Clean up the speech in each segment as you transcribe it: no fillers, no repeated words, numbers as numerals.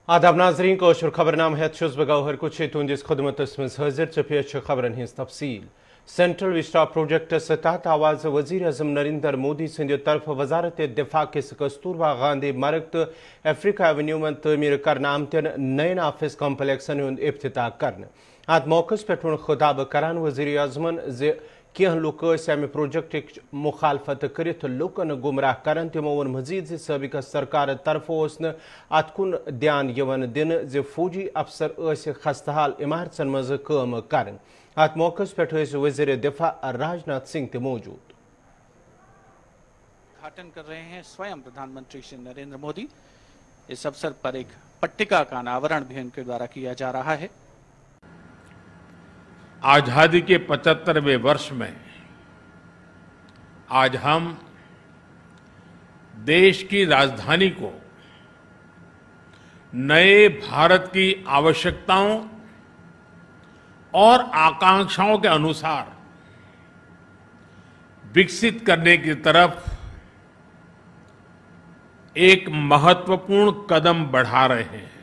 आदाब नाजरीन कोशर खबरनाम है गौहर कुछ तुंदिस खदमत हाजिर चपेश खबरन हिंस तफसील सेंट्रल विस्टा प्रोजेक्ट तहत आवाज वजीर अजम नरेंद्र मोदी सिंध तरफ वजारत दिफा किस कस्तूरबा गांधी मार्ग तो अफ्रीका एवेन्यू में तमीर करना आमतन नयन ऑफिस कॉम्प्लेक्सन हुंद इफ्तिताह करन अत मौकस पे खिताब करान वजीर अजमन कह लुक अमे प्रोजेक्ट मुखालफत करित लुकन गुमराह करन तमो वोन मजीद सबक सरकार तरफ अत कुन ध्यान यवन दिन फौजी अफसर खस्तहाल इमारतन मज काम करन अत मौकस पे वजीर दिफा राजनाथ सिंह ते मौजूद। उद्घाटन कर रहे हैं स्वयं प्रधानमंत्री श्री नरेंद्र मोदी। इस अवसर पर एक पट्टिका का अनावरण भी उनके द्वारा किया जा रहा है। आजादी के 75वें वर्ष में आज हम देश की राजधानी को नए भारत की आवश्यकताओं और आकांक्षाओं के अनुसार विकसित करने की तरफ एक महत्वपूर्ण कदम बढ़ा रहे हैं।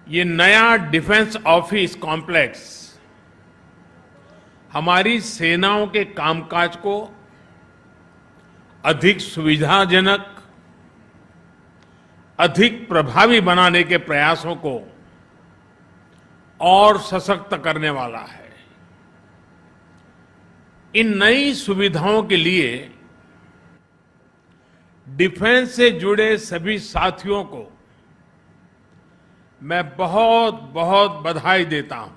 ये नया डिफेंस ऑफिस कॉम्प्लेक्स हमारी सेनाओं के कामकाज को अधिक सुविधाजनक, अधिक प्रभावी बनाने के प्रयासों को और सशक्त करने वाला है। इन नई सुविधाओं के लिए डिफेंस से जुड़े सभी साथियों को मैं बहुत बहुत बधाई देता हूं।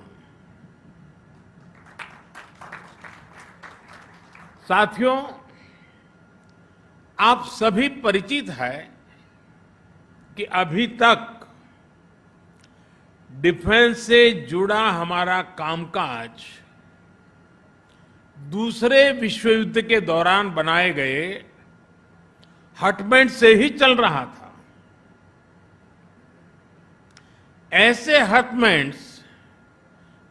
साथियों, आप सभी परिचित हैं कि अभी तक डिफेंस से जुड़ा हमारा कामकाज दूसरे विश्व युद्ध के दौरान बनाए गए हटबैंड से ही चल रहा था। ऐसे हटबैंड्स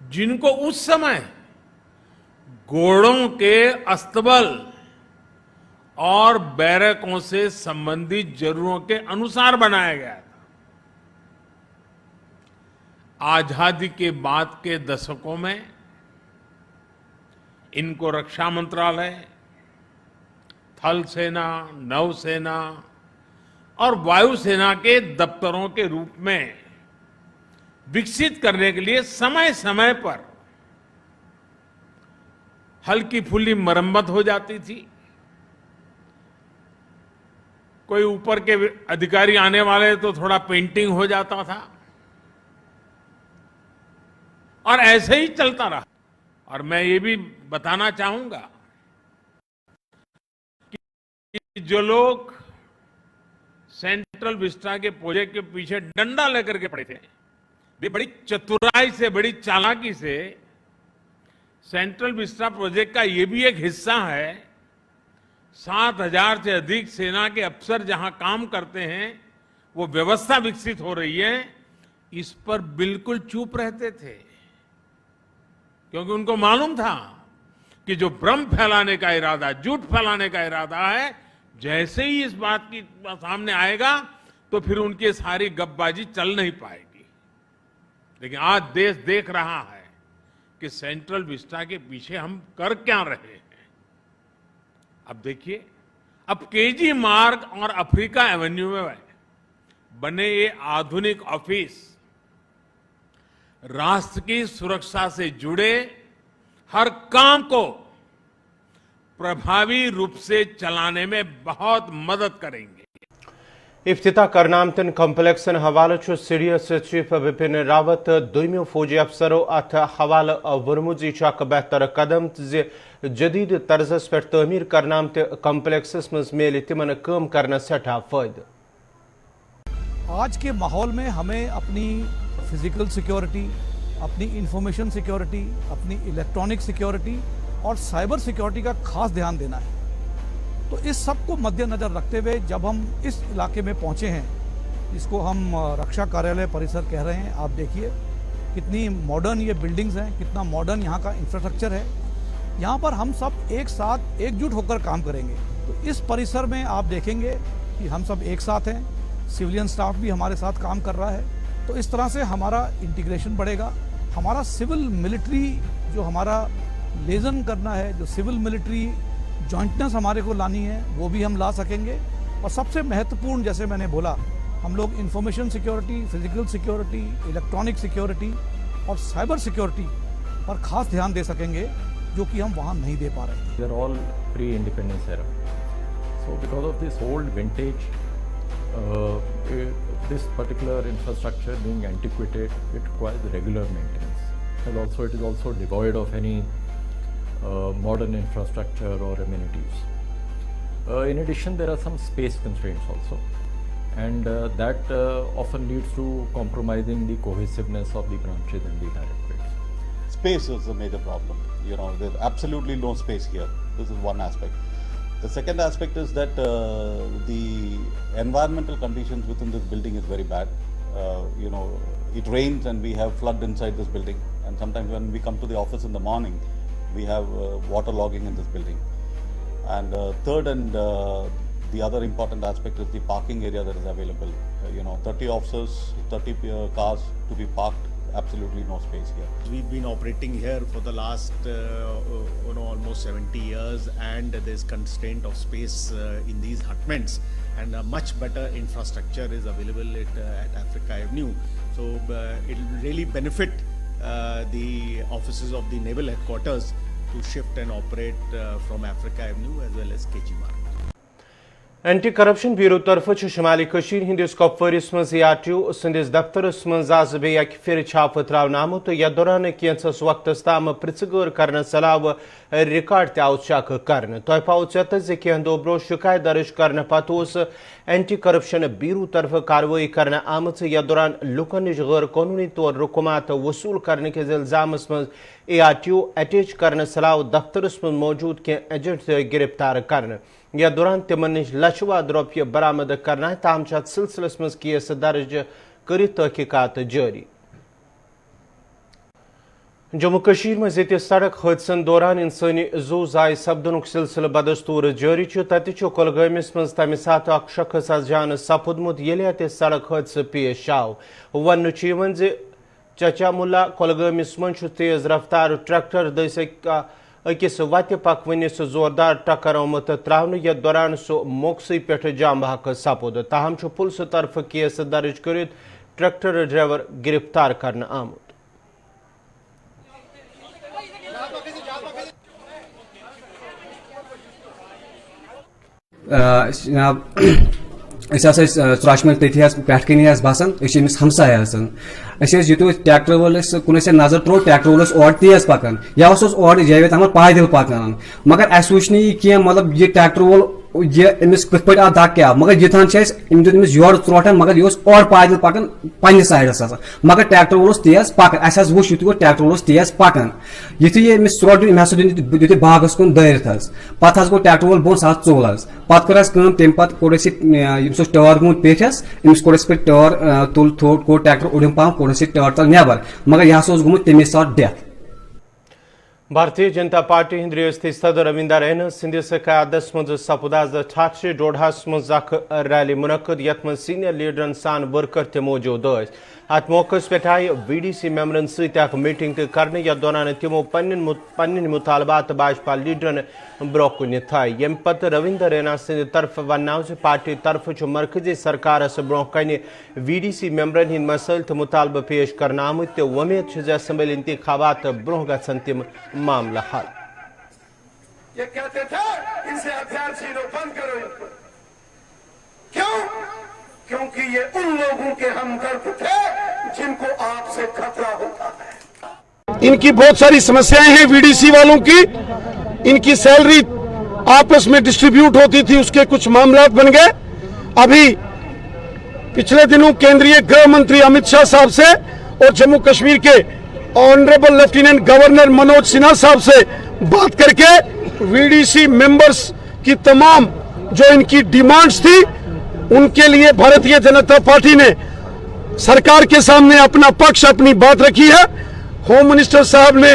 जिनको उस समय घोड़ों के अस्तबल और बैरकों से संबंधित जरूरतों के अनुसार बनाया गया था। आजादी के बाद के दशकों में इनको रक्षा मंत्रालय, थल सेना, नौसेना और वायुसेना के दफ्तरों के रूप में विकसित करने के लिए समय समय पर हल्की फुल्की मरम्मत हो जाती थी। कोई ऊपर के अधिकारी आने वाले तो थोड़ा पेंटिंग हो जाता था और ऐसे ही चलता रहा। और मैं ये भी बताना चाहूंगा कि जो लोग सेंट्रल विस्टा के प्रोजेक्ट के पीछे डंडा लेकर के पड़े थे, वे बड़ी चतुराई से, बड़ी चालाकी से सेंट्रल विस्टा प्रोजेक्ट का ये भी एक हिस्सा है। 7,000 से अधिक सेना के अफसर जहां काम करते हैं, वो व्यवस्था विकसित हो रही है, इस पर बिल्कुल चुप रहते थे, क्योंकि उनको मालूम था कि जो भ्रम फैलाने का इरादा, झूठ फैलाने का इरादा है, जैसे ही इस बात की सामने आएगा तो फिर उनकी सारी गपबाजी चल नहीं पाएगी। लेकिन आज देश देख रहा है कि सेंट्रल विस्टा के पीछे हम कर क्या रहे हैं। अब देखिए, अब केजी मार्ग और अफ्रीका एवेन्यू में बने ये आधुनिक ऑफिस राष्ट्र की सुरक्षा से जुड़े हर काम को प्रभावी रूप से चलाने में बहुत मदद करेंगे। इफ्तिताह करनामतन कॉम्प्लेक्सन हवाला सीडीएस चीफ बिपिन रावत दुइम्यो फौजी अफसरों अथ हवाला वरमुजी चाक बेहतर कदम जदीद तर्जस पे तमीर करनामत कॉम्प्लेक्सस मज मेल तिमन काम करना सठा फायदा। आज के माहौल में हमें अपनी फिजिकल सिक्योरिटी, अपनी इंफॉर्मेशन सिक्योरिटी, अपनी इलेक्ट्रॉनिक सिक्योरिटी और साइबर सिक्योरिटी का खास ध्यान देना है। तो इस सब को मद्देनजर रखते हुए जब हम इस इलाके में पहुंचे हैं, इसको हम रक्षा कार्यालय परिसर कह रहे हैं, आप देखिए कितनी मॉडर्न ये बिल्डिंग्स हैं, कितना मॉडर्न यहाँ का इंफ्रास्ट्रक्चर है। यहाँ पर हम सब एक साथ एकजुट होकर काम करेंगे। तो इस परिसर में आप देखेंगे कि हम सब एक साथ हैं, सिविलियन स्टाफ भी हमारे साथ काम कर रहा है। तो इस तरह से हमारा इंटीग्रेशन बढ़ेगा। हमारा सिविल मिलिट्री जो हमारा लेजन करना है, जो सिविल मिलिट्री जॉइंटनेस हमारे को लानी है, वो भी हम ला सकेंगे। और सबसे महत्वपूर्ण, जैसे मैंने बोला, हम लोग information security, physical security, electronic security और साइबर सिक्योरिटी पर खास ध्यान दे सकेंगे, जो कि हम वहाँ नहीं दे पा रहे थे। They are all pre-independence era. So because of this old vintage, this particular infrastructure being antiquated, it requires regular maintenance. And also it is also devoid of any modern infrastructure or amenities. In addition, there are some space constraints also, and that often leads to compromising the cohesiveness of the branches and the directorates. Space is a major problem. You know, there's absolutely no space here. This is one aspect. The second aspect is that the environmental conditions within this building is very bad. You know, it rains and we have flood inside this building, and sometimes when we come to the office in the morning, we have water logging in this building. And third and the other important aspect is the parking area that is available. You know, 30 officers, 30 cars to be parked, absolutely no space here. We've been operating here for the last almost 70 years, and there's constraint of space in these hutments, and a much better infrastructure is available at Africa Avenue. So it will really benefit the offices of the naval headquarters to shift and operate from Africa Avenue as well as KG Market. Anti corruption bureau طرف شمالی کشیر ہندس کپوارس مز ARTO سندس دفترس مز آز بیٚیہِ اکہِ پھرِ چھاپہٕ تراونہٕ آمُت تہٕ یتھ دوران کینژس وقتس تام پرژھہٕ غٲر کرنس علاوٕ ریکارڈ تہِ آو چیک کرنہٕ تۄہہِ پاوو ژےٚ زِ کینٛہہ دۄہ برونٛہہ شکایت درج کرنہٕ پتہٕ اوس اینٹی کرپشن بیورو طرف کاروٲیی کرنہٕ آمٕژ یتھ دوران لوٗکن نِش غٲر قونوٗنی طور رقوٗمات وصوٗل کرنہٕ کِس الزامس منٛز ARTO اٹیچ کرنس علاوٕ دفترس منٛز موجوٗد کینٛہہ ایجنٹ تہِ گرفتار کرنہٕ یتھ دوران تمن نش لچھواد رۄپیہِ برآمد کرنہٕ تاہم چھِ اتھ سلسلس منٛز کیس درج کٔرِتھ تحقیقات جٲری جموں کشمیر میں ییٚتہِ سڑک حٲدثن دوران انسٲنی زو ضایع سپدنُک سلسلہٕ بدستور جٲری چھُ تتہِ چھُ کۄلگٲمِس منٛز تمہِ ساتہٕ اکھ شخص آز جان سپُدمُت ییٚلہِ اتہِ سڑک حٲدثہٕ پیش آو وننہٕ چھُ یِوان زِ چچا مُلا کۄلگٲمِس منٛز چھُ تیز رفتار ٹریکٹر دٔسۍ أکِس وتہِ پکوٕنِس زوردار ٹکر آمُت تراونہٕ یتھ دوران سُہ موقعسٕے پٮ۪ٹھ جام بحق سپُد تاہم چھُ پُلسہٕ طرفہٕ کیس درج کٔرِتھ ٹریکٹر ڈرائیور گرفتار کرنہٕ آمُت جناب ژراشمل تھی پٮ۪ٹھ کَنی بسان أمِس ہمساے یُتھُے ٹریکٹر وٲلِس کُن نظر ترٛوو ٹریکٹر وول اوس اورٕ تیز پکان یا اوس اورٕ جاوید احمد پایدل پکان مگر اَسہِ وٕچھ نہٕ یہِ کینٛہہ مطلب یہِ ٹریکٹر وول یہ أمِس کِتھ پٲٹھۍ آو دکہٕ آو مگر یِتھان چھِ أسۍ أمۍ دیُت أمِس یورٕ ژروٹن مگر یہِ اوس اورٕ پایدل پکان پننہِ سایڈس آسان مگر ٹریکٹر وول اوس تیز پکان اَسہِ حظ وٕچھ یُتھُے ٹریکٹر وول اوس تیز پکان یُتھُے یہِ أمِس ژروٹ دیُت أمۍ ہسا دیُت باغس کُن دٲرِتھ حظ پتہٕ حظ گوٚو ٹریکٹر وول بۄن سُہ حظ ژوٚل حظ پتہٕ کٔر اَسہِ کٲم تمہِ پتہٕ کوٚر اَسہِ ییٚمِس اوس ٹٲر گوٚمُت پیٚٹھِس أمِس کوٚر اَسہِ پتہٕ ٹٲر تُل تھوٚد کوٚر ٹریکٹر اوٚڑِم پہم کوٚر اَسہِ ٹٲر تل نٮ۪بر مگر یہِ ہسا اوس گوٚمُت تَمے ساتہٕ ڈیتھ بھارتی جنتا پارٹی ہند ریاستی صدر رمیندر رینہ سندس قیادت مز سپد آز ٹھاٹھرِ ڈوڈہس مز اکھ ریلی منعقد یتھ مز سینئر لیڈرن سان ورکر تہ موجود ٲسۍ ات موقع پہ آئی VDC ممبرن ست اخ میٹنگ تہ کرنے یتھ دوران تمو پنن مطالبات بھاجپا لیڈرن برونٛہہ کُن تھایہِ ییٚمہِ پتہٕ رویندر رینا سٕنٛدِ طرفہٕ ونناو زِ پارٹی طرفہٕ چھُ مرکزی سرکارس برونٛہہ کنہِ VDC ممبرن ہٕنٛدۍ مسٲیل تہٕ مطالبہٕ پیش کرنہٕ آمٕتۍ تہٕ وۄمید چھِ زِ اسمبلی انتخابات برونٛہہ گژھن تِم معاملہٕ حل یہ کہتے تھے ان سے ہتھیار چھینو بند کرو کیوں کیونکہ یہ ان لوگوں کے ہمدرد تھے جن کو آپ سے خطرہ ہوتا ہے ان کی بہت ساری سمسیایں ہیں VDC والوں کی ان کی سیلری آپس میں ڈسٹریبیوٹ ہوتی تھی اس کے کچھ معاملات بن گئے ابھی پچھلے دنوں کیندری گرہ منتری امت شاہ صاحب سے اور جموں کشمیر کے honourable lieutenant governor Manoj Sinha صاحب سے بات کر کے VDC ممبرز کی تمام جو ان کی ڈیمانڈز تھی ان کے لیے بھارتیہ جنتا پارٹی نے سرکار کے سامنے اپنا پکش اپنی بات رکھی ہے ہوم منسٹر صاحب نے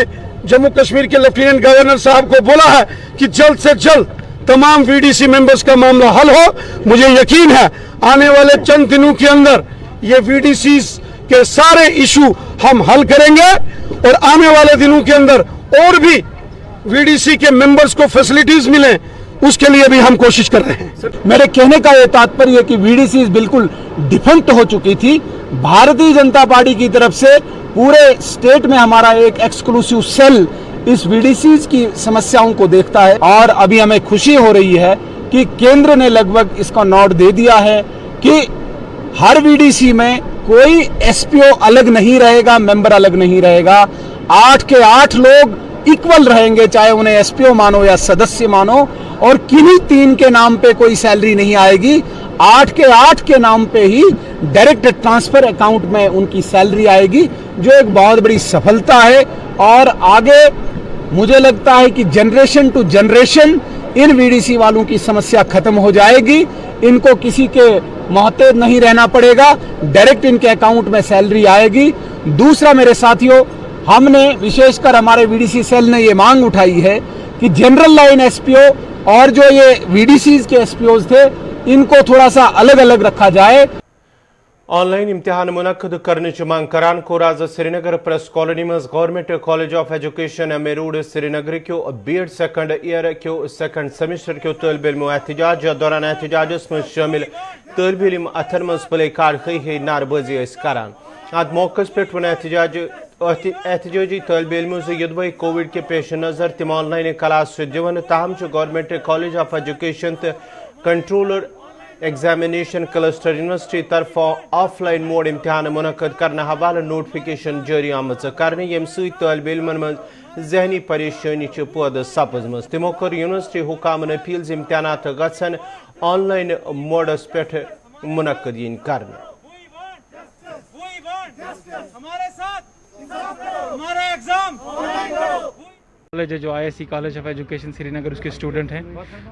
جموں کشمیر کے لیفٹیننٹ گورنر صاحب کو بولا ہے کہ جلد سے جلد تمام VDC ممبرز کا معاملہ حل ہو مجھے یقین ہے आने वाले चंद दिनों के अंदर ये VDCs के सारे इशू हम हल करेंगे और आने वाले दिनों के अंदर और भी VDC के मेंबर्स को फैसिलिटीज मिले, उसके लिए भी हम कोशिश कर रहे हैं। मेरे कहने का ये तात्पर्य कि VDCs बिल्कुल डिफंक्ट हो चुकी थी। भारतीय जनता पार्टी की तरफ से पूरे स्टेट में हमारा एक एक्सक्लूसिव सेल इस VDCs की समस्याओं को देखता है और अभी हमें खुशी हो रही है कि केंद्र ने लगभग इसका नोट दे दिया है कि हर VDC में कोई SPO अलग नहीं रहेगा, मेंबर अलग नहीं रहेगा। 8 के 8 लोग इक्वल रहेंगे, चाहे उन्हें SPO मानो या सदस्य मानो, और किन्हीं 3 के नाम पे कोई सैलरी नहीं आएगी। 8 के 8 के नाम पे ही डायरेक्ट ट्रांसफर अकाउंट में उनकी सैलरी आएगी, जो एक बहुत बड़ी सफलता है। और आगे मुझे लगता है कि जनरेशन टू जनरेशन इन VDC वालों की समस्या खत्म हो जाएगी। इनको किसी के मोहताज नहीं रहना पड़ेगा, डायरेक्ट इनके अकाउंट में सैलरी आएगी। दूसरा मेरे साथियों, हमने विशेषकर हमारे VDC सेल ने ये मांग उठाई है कि जनरल लाइन SPO और जो ये VDCs के SPOs थे, इनको थोड़ा सा अलग अलग रखा जाए। ऑनलाइन इम्तिहान मुनक्कद करने मांग करान को राज श्रीनगर प्रेस कॉलोनी में government college of education M A road Srinagar क्यों B.Ed सेकंड ईयर क्यों सेकंड सेमिस्टर क्यों तलब इल्म एहतजाज दौरान एहतजाजस में शामिल तलब इल्म अथन मज प्ले कार्ड कई नारबाजी करान। अत मौके पे वन एहतजाजी तलब इल्मों से युद्ध कोविड के पेश नज़र तम ऑनलाइन क्लास दिवन, ताहम college college of education controller examination cluster university तरफ ऑफलाइन मोड इम्तिहान मुनक्कद करने हवाले नोटिफिकेशन जारी आमज कर यम तलब इल्मन मज जहनी परेशानी पौद सपजम। तमो कर यूनिवर्सिटी हुकामन अपील इम्तिहानात गन ऑनलाइन मोडस पे मुनक्कद इन कर। कॉलेज है जो ISC college of education Srinagar, उसके स्टूडेंट हैं।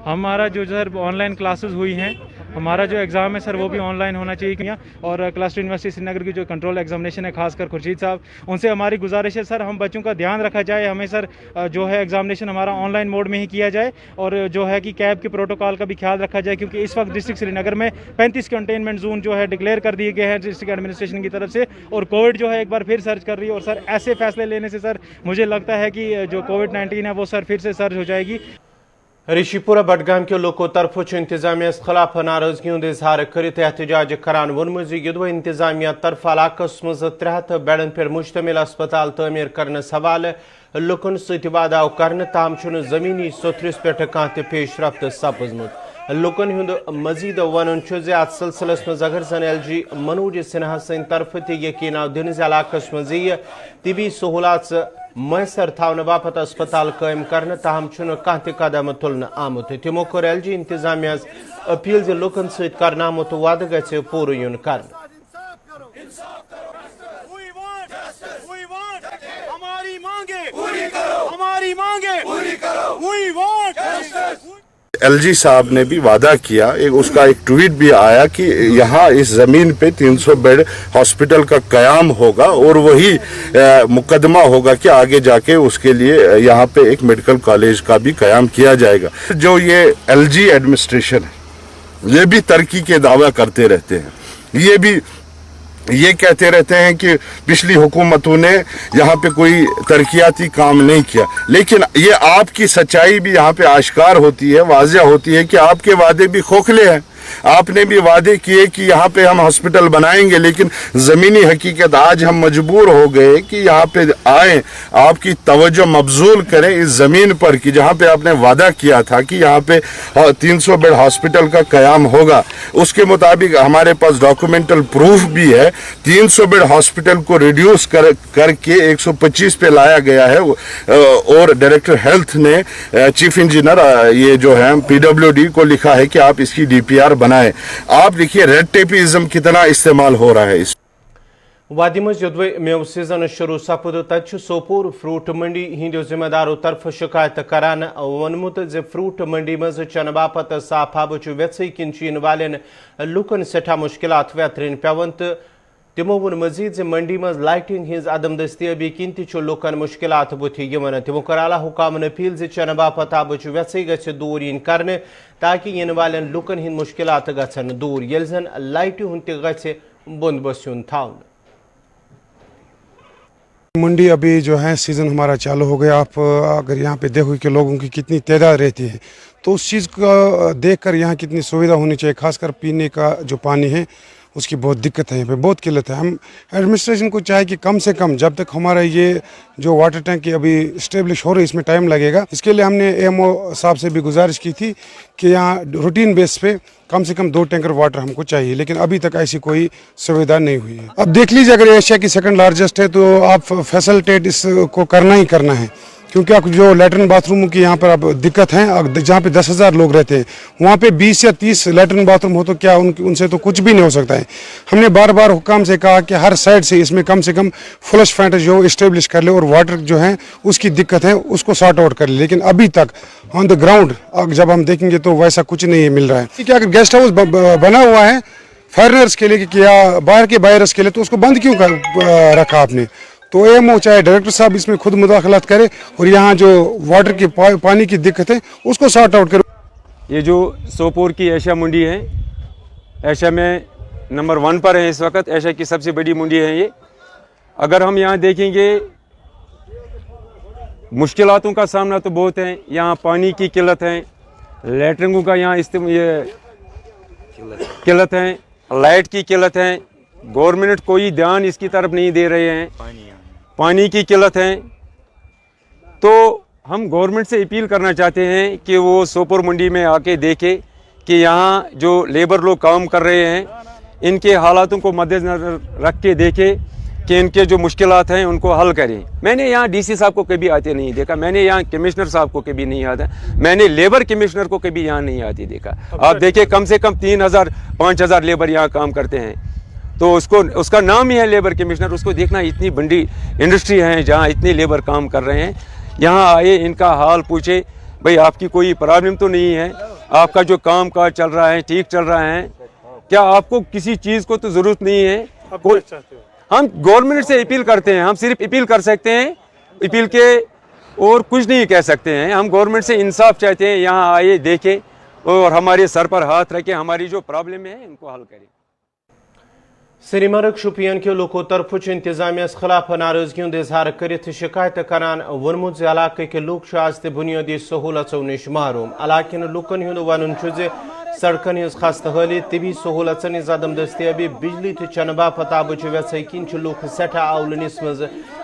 हमारा जो सर ऑनलाइन क्लासेस हुई हैं, हमारा जो एग्ज़ाम है सर वो भी ऑनलाइन होना चाहिए। और क्लस्टर यूनिवर्सिटी श्रीनगर की जो कंट्रोल एग्जामिनेशन है, खासकर खुर्शीद साहब, उनसे हमारी गुजारिश है सर हम बच्चों का ध्यान रखा जाए, हमें सर जो है एग्जामिनेशन हमारा ऑनलाइन मोड में ही किया जाए। और जो है कि कैब के प्रोटोकॉल का भी ख्याल रखा जाए, क्योंकि इस वक्त डिस्ट्रिक्ट श्रीनगर में 35 कंटेनमेंट जोन जो है डिक्लेयर कर दिए गए हैं डिस्ट्रिक्ट एडमिनिस्ट्रेशन की तरफ से, और कोविड जो है एक बार फिर सर्च कर रही है। और सर ऐसे फैसले लेने से सर मुझे लगता है कि जो कोविड-19 है वो सर फिर से सर्ज हो जाएगी। ऋषिपुरा बडगाम के लोगों तरफ इंतजामिया खिलाफ नाराजगी हूं इजहार कर एहतजाज करान वोनम युद्ध इंतजामिया तरफ इलाकस मज 300 बेडन पर मुश्तमिल अस्पताल तमीर करने हवाले लुकन सत वादा कर, ताम जमीनी सोथरिस पे कह पेशरफ्त सपजमुत। लुकन हुंद मजीद वन अत सिलसिलस मज अगर जन LG मनोज सिन्हा सद तरफ तकीन आव दिन इलाकस मज तिबी सहूलत मैसर थावन बापत अस्पताल कायम कर, ताहम कह कदम तुलने आमुत। तमो कर LG इंतजामिया अपील लुकन सत कर आमुत वाद गि पूर यून कर। LG साहब ने भी वादा किया, उसका एक ट्वीट भी आया कि यहाँ इस जमीन पे 300 बेड हॉस्पिटल का कयाम होगा और वही मुकदमा होगा कि आगे जाके उसके लिए यहाँ पे एक मेडिकल कॉलेज का भी कयाम किया जाएगा। जो ये LG एडमिनिस्ट्रेशन है ये भी तरक्की के दावा करते रहते हैं, ये कहते रहते हैं कि पिछली हुकूमतों ने यहाँ पे कोई तरक्याती काम नहीं किया, लेकिन ये आपकी सच्चाई भी यहाँ पे आश्कार होती है, वाज़ेह होती है कि आपके वादे भी खोखले हैं। आपने भी वादे किए कि यहाँ पे हम हॉस्पिटल बनाएंगे, लेकिन ज़मीनी हकीकत आज हम मजबूर हो गए कि यहाँ पे आए, आपकी तवज्जो मबजूल करें इस ज़मीन पर कि जहाँ पे आपने वादा किया था कि यहाँ पे 300 बेड हॉस्पिटल का कयाम होगा। उसके मुताबिक हमारे पास डॉक्यूमेंटल प्रूफ भी है, 300 बेड हॉस्पिटल को रिड्यूस करके 125 पे लाया गया है। और डायरेक्टर हेल्थ ने चीफ इंजीनियर ये जो है PWD को लिखा है कि आप इसकी DPR बनाए। आप देखिए रेड टेपिज्म कितना इस्तेमाल हो रहा है इस वादी मज युद्ध मेव सीजन शुरू सपद तथ सोपोर फ्रूट मंडी हिंदो जिम्मेदारों तरफ शिकायत करान वनमुत फ्रूट मंडी मज चन बापत साफ आब वेथ किन चीन वाले लुकन सठा मुश्किलात वेतरन पेवन तो تمو وون مزید منڈی مز لائٹنگ ہز عدم دستیابی کن تہ لکن مشکلات بتھ یوان تمو کر اعلی حکامن اپیل چنہ باپت آبچ ویسے گھ دور ین کرنے تاکہ ین والن لکن ہند مشکلات گھن دور یل زن لائٹہ ہند تہ گھ بندوبست یون تھاون. منڈی ابھی جو ہے سیزن ہمارا چالو ہو گیا. آپ اگر یہاں پہ دیکھو کہ لوگوں کی کتنی تعداد رہتی ہے تو اس چیز کو دیکھ کر یہاں کتنی سویدھا ہونی چاہیے. خاص کر پینے کا جو پانی ہے اس کی بہت دقت ہے, یہاں پہ بہت قلت ہے. ہم ایڈمنسٹریشن کو چاہے کہ کم سے کم جب تک ہمارا یہ جو واٹر ٹینک ابھی اسٹیبلش ہو رہی ہے اس میں ٹائم لگے گا. اس کے لیے ہم نے اے ایم او صاحب سے بھی گزارش کی تھی کہ یہاں روٹین بیس پہ کم سے کم 2 ٹینکر واٹر ہم کو چاہیے, لیکن ابھی تک ایسی کوئی سویدھا نہیں ہوئی ہے. اب دیکھ لیجیے اگر ایشیا کی سیکنڈ لارجسٹ ہے تو آپ فیسلٹیٹ اس کو کرنا ہی کرنا ہے, کیونکہ آپ جو لیٹرن باتھ روموں کی یہاں پر اب دقت ہے. جہاں پہ 10,000 لوگ رہتے ہیں وہاں پہ 20 یا 30 لیٹرن باتھ روم ہو تو کیا ان سے تو کچھ بھی نہیں ہو سکتا ہے. ہم نے بار بار حکام سے کہا کہ ہر سائڈ سے اس میں کم سے کم فلش فینٹ جو اسٹیبلش کر لے اور واٹر جو ہے اس کی دقت ہے اس کو سارٹ آؤٹ کر لے, لیکن ابھی تک آن دا گراؤنڈ جب ہم دیکھیں گے تو ویسا کچھ نہیں مل رہا ہے. کہ اگر گیسٹ ہاؤس بنا ہوا ہے فارنرز کے لیے یا باہر کے بائرز کے لیے تو اس کو بند کیوں رکھا آپ نے؟ تو اے ایم او چاہے ڈائریکٹر صاحب اس میں خود مداخلت کرے اور یہاں جو واٹر کی پانی کی دقت ہے اس کو سارٹ آؤٹ کرے. یہ جو سوپور کی ایشیا منڈی ہے, ایشیا میں نمبر 1 پر ہے اس وقت, ایشیا کی سب سے بڑی منڈی ہے یہ. اگر ہم یہاں دیکھیں گے مشکلاتوں کا سامنا تو بہت ہے. یہاں پانی کی قلت ہے, لیٹرنگوں کا یہاں قلت ہے, لائٹ کی قلت ہے. گورنمنٹ کوئی دھیان اس کی طرف نہیں دے رہے ہیں. پانی کی قلت ہے. تو ہم گورنمنٹ سے اپیل کرنا چاہتے ہیں کہ وہ سوپور منڈی میں آ کے دیکھے کہ یہاں جو لیبر لوگ کام کر رہے ہیں ان کے حالاتوں کو مد نظر رکھ کے دیکھے کہ ان کے جو مشکلات ہیں ان کو حل کریں. میں نے یہاں ڈی سی صاحب کو کبھی آتے نہیں دیکھا, میں نے یہاں کمشنر صاحب کو کبھی نہیں آتا, میں نے لیبر کمشنر کو کبھی یہاں نہیں آتے دیکھا. آپ دیکھیں کم سے کم 3,000-5,000 لیبر یہاں کام کرتے ہیں. تو اس کا نام ہی ہے لیبر کمشنر. اس کو دیکھنا اتنی بڑی انڈسٹری ہے جہاں اتنے لیبر کام کر رہے ہیں, یہاں آئے ان کا حال پوچھے, بھئی آپ کی کوئی پرابلم تو نہیں ہے, آپ کا جو کام کاج چل رہا ہے ٹھیک چل رہا ہے, کیا آپ کو کسی چیز کو تو ضرورت نہیں ہے. ہم گورنمنٹ سے اپیل کرتے ہیں, ہم صرف اپیل کر سکتے ہیں, اپیل کے اور کچھ نہیں کہہ سکتے ہیں. ہم گورنمنٹ سے انصاف چاہتے ہیں, یہاں آئے دیکھیں اور ہمارے سر پر ہاتھ رکھیں, ہماری جو پرابلم ہے ان کو حل کریں. سری مرگ شوپین کے لوکو طرف انتظامیہ خلاف ناراضگی ہند اظہار کرت شکایت کران ورمت علاقہ کے لوگ آز تہ بنیادی سہولتوں نش محروم. علاقہ لوکن ہند ون سڑکن ہز خستہ حالی, طبی سہولتن ہز عدم دستیابی, بجلی تو چنہ باپت آبچ ویسے کن لوگ سٹھا اولنس مز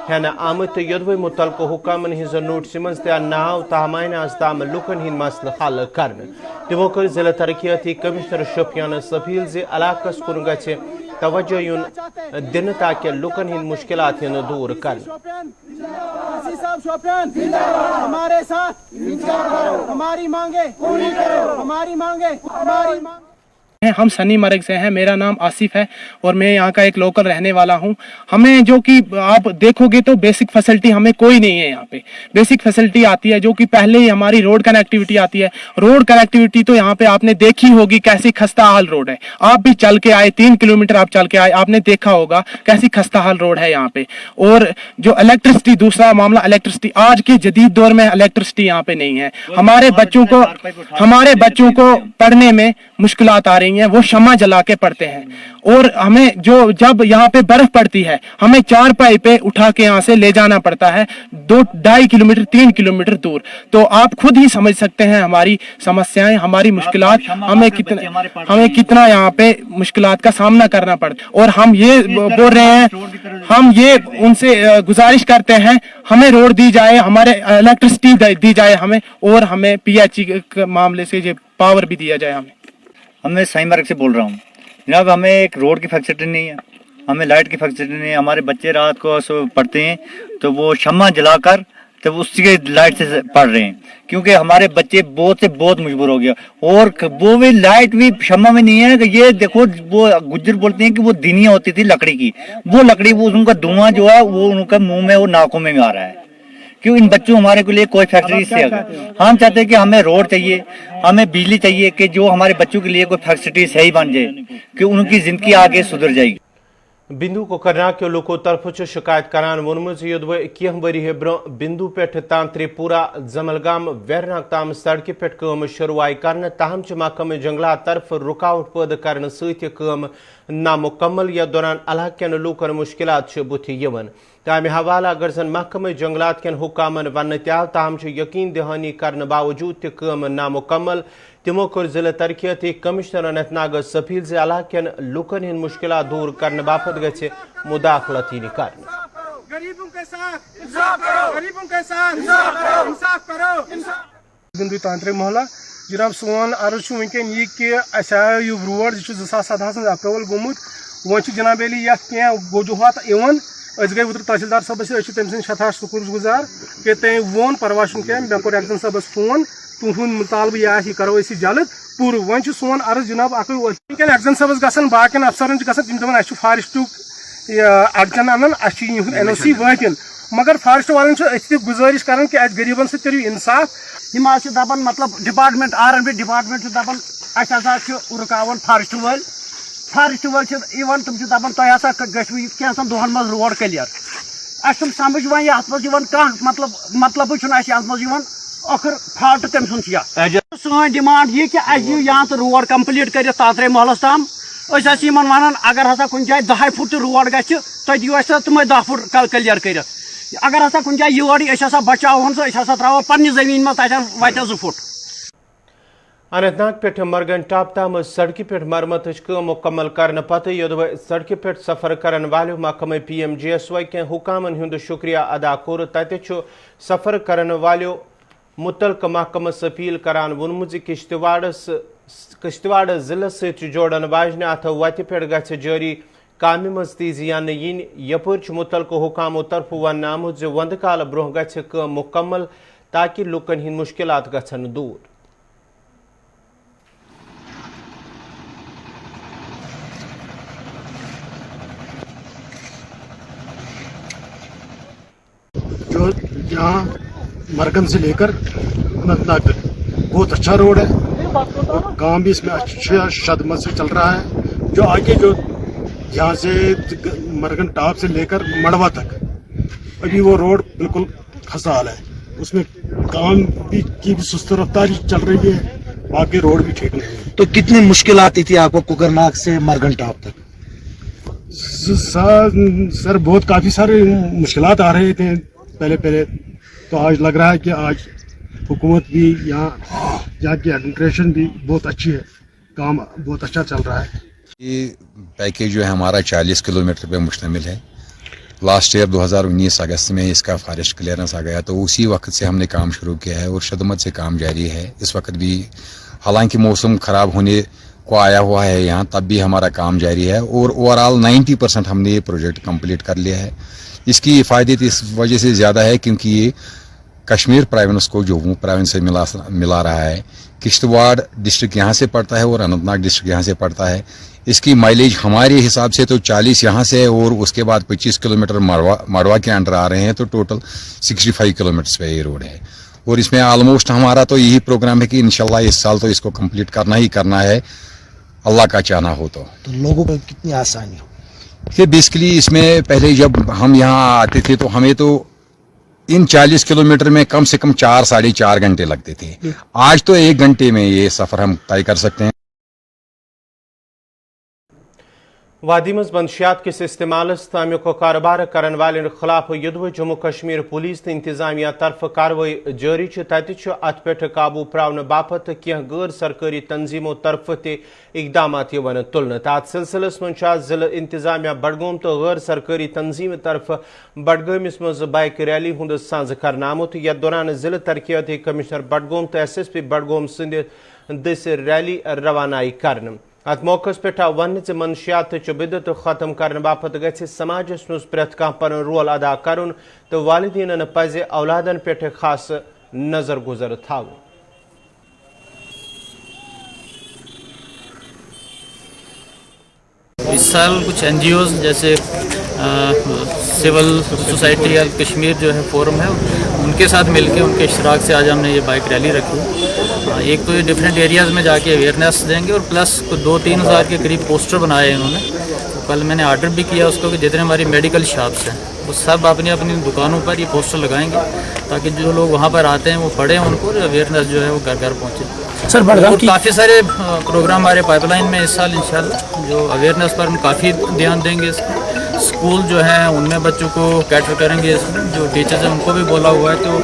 ہین آمت تو یدوے متعلقہ حکامن ہز نوٹس مز تہ ناو تاہ مہینہس تام لوکن ہند مسئلہ حل کرنے. تمو کر ضلع ترقیاتی کمشنر شوپیانس اپیل زِ علاقس کن گژھِ توجہ یون دن تاکہ لوکن ہند مشکلات دور کرنے. ہمارے ساتھ ہماری مانگیں پوری کرو, ہماری مانگیں. ہم سنی مرگ سے ہیں, میرا نام آصف ہے اور میں یہاں کا ایک لوکل رہنے والا ہوں. ہمیں جو کہ آپ دیکھو گے تو بیسک فیسلٹی ہمیں کوئی نہیں ہے یہاں پہ. بیسک فیسلٹی آتی ہے جو کہ پہلے ہی ہماری روڈ کنیکٹیوٹی آتی ہے. روڈ کنیکٹیوٹی تو یہاں پہ آپ نے دیکھی ہوگی کیسی خستہ حال روڈ ہے. آپ بھی چل کے آئے, 3 کلومیٹر آپ چل کے آئے, آپ نے دیکھا ہوگا کیسی خستہ حال روڈ ہے یہاں پہ. اور جو الیکٹرسٹی, دوسرا معاملہ الیکٹرسٹی, آج کے جدید دور میں الیکٹرسٹی یہاں پہ نہیں ہے. ہمارے بچوں کو پڑھنے میں مشکلات آ رہی ہیں, وہ شمع جلا کے پڑھتے ہیں. اور ہمیں جب یہاں پہ برف پڑتی ہے ہمیں 4 پائپیں اٹھا کے یہاں سے لے جانا پڑتا ہے 2-2.5 کلومیٹر 3 کلومیٹر دور. تو آپ خود ہی سمجھ سکتے ہیں ہماری سمسیاں, ہماری مشکلات, ہمیں کتنا یہاں پہ مشکلات کا سامنا کرنا پڑتا. اور ہم یہ بول رہے ہیں, ہم یہ ان سے گزارش کرتے ہیں ہمیں روڈ دی جائے, ہمارے الیکٹرسٹی دی جائے ہمیں, اور ہمیں PHE کے معاملے سے یہ پاور بھی دیا جائے ہمیں. میں سائی مرگ سے بول رہا ہوں جناب. ہمیں ایک روڈ کی فیسلٹی نہیں ہے, ہمیں لائٹ کی فیسلٹی نہیں ہے. ہمارے بچے رات کو پڑھتے ہیں تو وہ شمع جلا کر تو اس کی لائٹ سے پڑھ رہے ہیں, کیونکہ ہمارے بچے بہت مجبور ہو گیا. اور وہ بھی لائٹ بھی شمع میں نہیں ہے. کہ یہ دیکھو وہ گجر بولتے ہیں کہ وہ دنیا ہوتی تھی لکڑی کی, وہ لکڑی وہ ان کا دھواں جو ہے وہ ان کا منہ میں اور ناکوں میں آ رہا ہے. کیوں ان بچوں ہمارے کے لیے کوئی فیکٹری سے ہم چاہتے ہیں کہ ہمیں روڈ چاہیے, ہمیں بجلی چاہیے, کہ جو ہمارے بچوں کے لیے کوئی فیسلٹی صحیح بن جائے کہ ان کی زندگی آگے سدھر جائے گی. बिंदु को करना के लोको तरफ शिकायत करान वोनमुज युद्ध कह वरी ब्रो बिंदु पे तान त्रिपुरा जमलगाम वेरनाग ताम सड़क पे कम शुरुआई कर ताहम महकमे जंगलात तरफ रुकावट पैदा कर सम नामुकम्मल या दौरान इलाकन लूकन मुश्किलात बुथ तमें हवाला अगर जन महकमे जंगलात कन हुकामन वन तह ताहम यकीन दहानी करने बावजूद तम नामुकम्मल तमो कर जिला तरक्याती कमिश्नर अनंतनाग अपील से इलाकन लूकन हंद मुश्किलात दूर करने बापत गए मुदाखलत कर गरीबों के साथ इंसाफ करो, गरीबों के साथ इंसाफ करो। बिंदु तांत्रिक मोहल्ला जनाब सोन अर्ज वनकन यह कि यह रोड 2017 अप्रैल गोमुत वो जनाब अली वजूहत गई उधर तहसीलदार सबस तम शथा शुक्र गुजार कि तम वोन परवाशन क्या मे कोर एक्जन सबस फोन तुहद मुतालबह यह करो जल्द पूर वो सोन अर्ज जनाब एक्जन सबस गसन बाकन अफसरन गसन तम फॉरेस्टुक अगचन अनन NOC वाकन मगर फॉरेस्ट वालन गुजारिश कर गरीबन सत करो इंसाफ हम दपान मतलब डिपार्टमेंट R&B डिपार्टमेंट दपान रुकावन फॉरेस्ट वाल तम दपान तुम गु कैंसन दोहन मज रोड क्लियर तुम समझ वन कह मतलब अखर फॉल्ट तम सन डिमांड यह कि यहाँ तो रोड कंप्लीट कर तात्रे मोहल्लस तम वन अगर हसा कुछ जाए 10 फुट रोड गो दिव तुम 10 फुट क्लियर कर अगर हसा कुछ जाए योर बचावन सह त्रो पन्ने जमीन में तक वत 2 फुट अनंतनाग पे मरगन टाप ताम सड़क पे मरम्मत मुकम्मल करने पते योद सड़क पे सफर करन वाले महकमे PMGSY के हुकामन हुंद शुक्रिया अदा कोर तत सफर करन वाले मुतलक महकमस अपील करान वोनमुज किश्तवाड़ जिले से जोड़न वाजन अथ वत पे गछ जारी कामि मज तेजी अन yin यपर मुतलक हुकामो तरफ वन आमुत वंद काल ब्रोह गछ मुकम्मल ताकि लुकन हिंद मुश्किलात गछन दूर जो यहाँ मरगन से लेकर अनंतनाग तक बहुत अच्छा रोड है और काम भी इसमें अच्छे शदमत से चल रहा है। जो आगे जो यहाँ से मरगन टाप से लेकर मड़वा तक अभी वो रोड बिल्कुल खस्ता हाल है, उसमें काम भी की भी सुस्त रफ्तारी चल रही है, बाकी रोड भी ठीक नहीं है। तो कितनी मुश्किल आती थी आपको कुकरनाग से मरगन टाप तक? सर बहुत काफ़ी सारे मुश्किलात आ रहे थे पहले, तो आज लग रहा है कि आज हुकूमत भी यहाँ की एडमिनिस्ट्रेशन भी बहुत अच्छी है, काम बहुत अच्छा चल रहा है। ये पैकेज जो है हमारा 40 किलोमीटर पे मुश्तमिल है। लास्ट ईयर 2019 अगस्त में इसका फॉरेस्ट क्लियरेंस आ गया, तो उसी वक्त से हमने काम शुरू किया है और शदमत से काम जारी है। इस वक्त भी हालांकि मौसम ख़राब होने को आया हुआ है यहाँ, तब भी हमारा काम जारी है और ओवरऑल 90% हमने ये प्रोजेक्ट कंप्लीट कर लिया है। इसकी फ़ायदे इस वजह से ज़्यादा है क्योंकि ये कश्मीर प्रोविंस को जम्मू प्रोविंस से मिला रहा है। किश्तवाड़ डिस्ट्रिक्ट यहाँ से पड़ता है और अनंतनाग डिस्ट्रिक्ट यहाँ से पड़ता है। इसकी माइलेज हमारे हिसाब से तो 40 यहाँ से और उसके बाद 25 किलोमीटर मड़वा के अंडर आ रहे हैं, तो टोटल 65 किलोमीटर पे ये रोड है। और इसमें ऑलमोस्ट हमारा तो यही प्रोग्राम है कि इंशाल्लाह इस साल तो इसको कंप्लीट करना ही करना है, अल्लाह का चाहना हो तो लोगों को कितनी आसानी हो कि बेसिकली इसमें पहले जब हम यहाँ आते थे तो हमें तो इन 40 किलोमीटर में कम से कम 4-4.5 घंटे लगते थे। आज तो 1 घंटे में ये सफ़र हम तय कर सकते हैं। वादी मज मंशियात किस इस्तेमाल तमें को कारोबार करने वाले खिलाफ युद्ध जम्मू कश्मीर पुलिस तो इंतजामिया तरफ कार्रवाई जारी तत अत पे काबू प्रावन बापत कह गैर सरकारी तंजीमों तरफ इकदाम तुलन। तथ सिलसिलस मज जिला इंतजामिया बडगोम तो गैर सरकारी तंजीम तरफ बडगमिस मज बाइक रैली हुंद साझ कर आमुत। यथ दौरान जिला तरक्याती कमिश्नर बडगोम तो SSP बडगोम सद दस रैली रवानाई कर। अत मौके पे वन मनशियात बिदत खत्म करने बापत गि समाजस मज प्रेत कह पन रोल अदा कर तो वालिदीन पज औलादन पे खास नजर गुजर थाव। इस साल कुछ NGOs जैसे सिविल सोसाइटी या कश्मीर जो है फोरम है, उनके साथ मिलके उनके इश्तराक से आज हमने ये बाइक रैली रखी। एक तो ये डिफरेंट एरियाज़ में जाके अवेयरनेस देंगे और प्लस 2-3 हज़ार के करीब पोस्टर बनाए हैं इन्होंने, तो कल मैंने ऑर्डर भी किया उसको कि जितने हमारी मेडिकल शॉप्स हैं वो सब अपनी अपनी दुकानों पर ये पोस्टर लगाएंगे ताकि जो लोग वहाँ पर आते हैं वो पढ़ें, उनको अवेयरनेस जो है वो घर घर पहुँचे। सर बड़गाम की काफ़ी सारे प्रोग्राम हमारे पाइपलाइन में इस साल इंशाल्लाह जो अवेयरनेस पर हम काफ़ी ध्यान देंगे। इसमें स्कूल जो हैं उनमें बच्चों को कैटर करेंगे, इसमें जो टीचर्स हैं उनको भी बोला हुआ है तो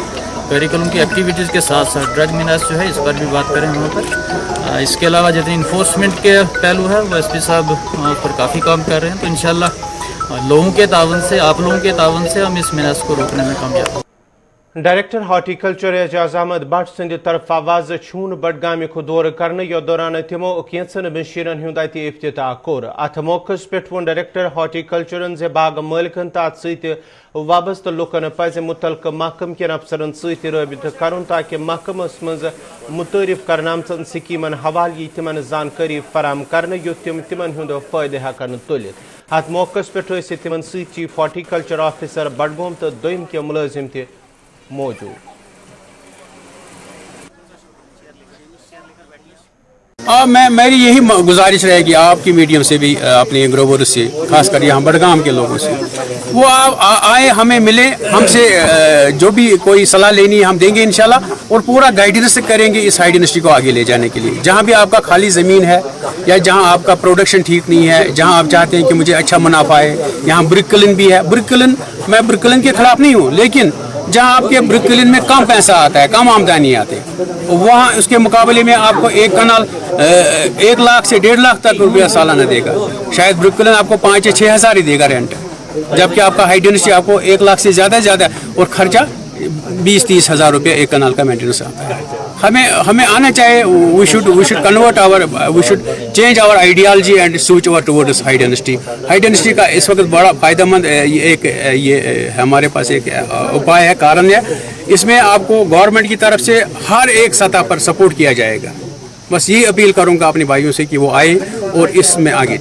करिकुलम की एक्टिविटीज़ के साथ साथ ड्रग मीनास जो है इस पर भी बात करें वहाँ पर। इसके अलावा जितनी इन्फोर्समेंट के पहलू है वो एसपी साहब उस पर काफ़ी काम कर रहे हैं, तो इंशाल्लाह लोगों के तावन से, आप लोगों के तावन से हम इस मीनास को रोकने में कामयाब। डायरेक्टर हॉर्टिकल्चर एजाज अहमद भट्ट सद तरफ आवाज छून बडगाम दौर करने यो दौरान तमो कैंसन मशीरन हुंद इफ्तिताह कोर। अथ मौके पे वो डायरेक्टर हॉर्टिकल्चरन जे बाग मालिकन तो अत वाबस्त लुकन पज मुतलक महकम कन अफसरन सबित कर ताकि महकमस मज मुतारिफ करनामचन स्कीमन हवाल यी तिमन जानकारी फराम करने युत तिम तिमन हुंद फायदे हेकन तुलित। अत मौके पे तिमन चीफ हॉर्टिकल्चर ऑफिसर बडगोम तो दोम के मुलाजिम त मौजूद। मेरी यही गुजारिश रहेगी आपकी मीडियम से भी, अपने ग्रोवर से, खासकर यहाँ बडगाम के लोगों से, वो आप आए, हमें मिले, हमसे जो भी कोई सलाह लेनी है हम देंगे इंशाल्लाह, और पूरा गाइडेंस करेंगे इस हाइड इंडस्ट्री को आगे ले जाने के लिए। जहाँ भी आपका खाली ज़मीन है या जहाँ आपका प्रोडक्शन ठीक नहीं है, जहाँ आप चाहते हैं कि मुझे अच्छा मुनाफा है, यहाँ ब्रिकलिन भी है। ब्रिकलिन, मैं ब्रिकलिन के खिलाफ नहीं हूँ, लेकिन जहाँ आपके ब्रिकलिन में कम पैसा आता है, कम आमदनी आती है, वहाँ उसके मुकाबले में आपको एक कनाल 1 लाख से 1.5 लाख तक रुपया सालाना देगा। शायद ब्रिकलिन आपको 5 या 6 हज़ार ही देगा रेंट, जबकि आपका हाई डेंसिटी आपको 1 लाख से ज़्यादा और खर्चा 20-30 हज़ार रुपया एक कनाल का मेंटेनेंस आता है। हमें आना चाहिए, we should convert we should change our ideology and switch over towards high density. High density का इस वक्त बड़ा फायदेमंद ये हमारे पास एक उपाय है, कारण है, इसमें आपको गवर्नमेंट की तरफ से हर एक सतह पर सपोर्ट किया जाएगा। बस ये अपील करूंगा अपने भाइयों से कि वो आए और इसमें आगे।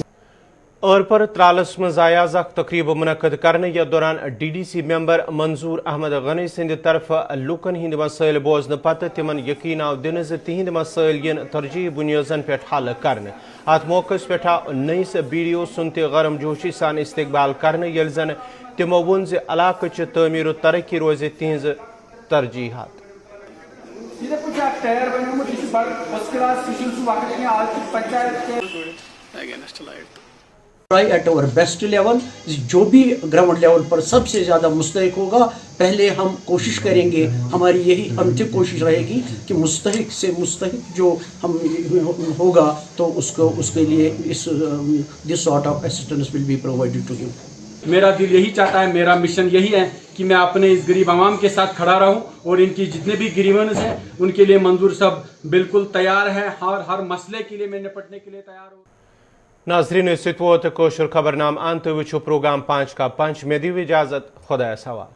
और पर त्रालस मज आयाजा तकरीब मुनक़द करने या दौरान DDC मेंबर मंजूर अहमद गनी सद तरफ लुकन हिंद मसाइल बोजन पत तिमन यकीन आव दिन तिहद मसाइल यन तरजीह बुनियादन पे हल करने। अत मौके पे नईस BDO सुन गरम जोशी सान इस्तकबाल करने यल जन तिमो वोन ज इलाक़ तमीर तरक्की रोज तिहज तरजीहात। Try at our best level, जो भी ग्राउंड लेवल पर सबसे ज़्यादा मुस्तहिक होगा, पहले हम कोशिश करेंगे, हमारी यही अंतिम कोशिश रहेगी कि मुस्तहिक से मुस्तहिक जो हम होगा तो उसके लिए this sort of assistance will be provided to him. मेरा दिल यही चाहता है, मेरा मिशन यही है कि मैं अपने इस गरीब आवाम के साथ खड़ा रहूं और इनकी जितने भी ग्रीवेंस हैं उनके लिए मंजूर साहब बिल्कुल तैयार है, हर मसले के लिए मैं निपटने के लिए तैयार हूँ। नाजरीन इस वोत कोशर खबरनाम अंत वुचो प्रोग्राम 5 का 5 में दी इजाजत, खुदा सवाल।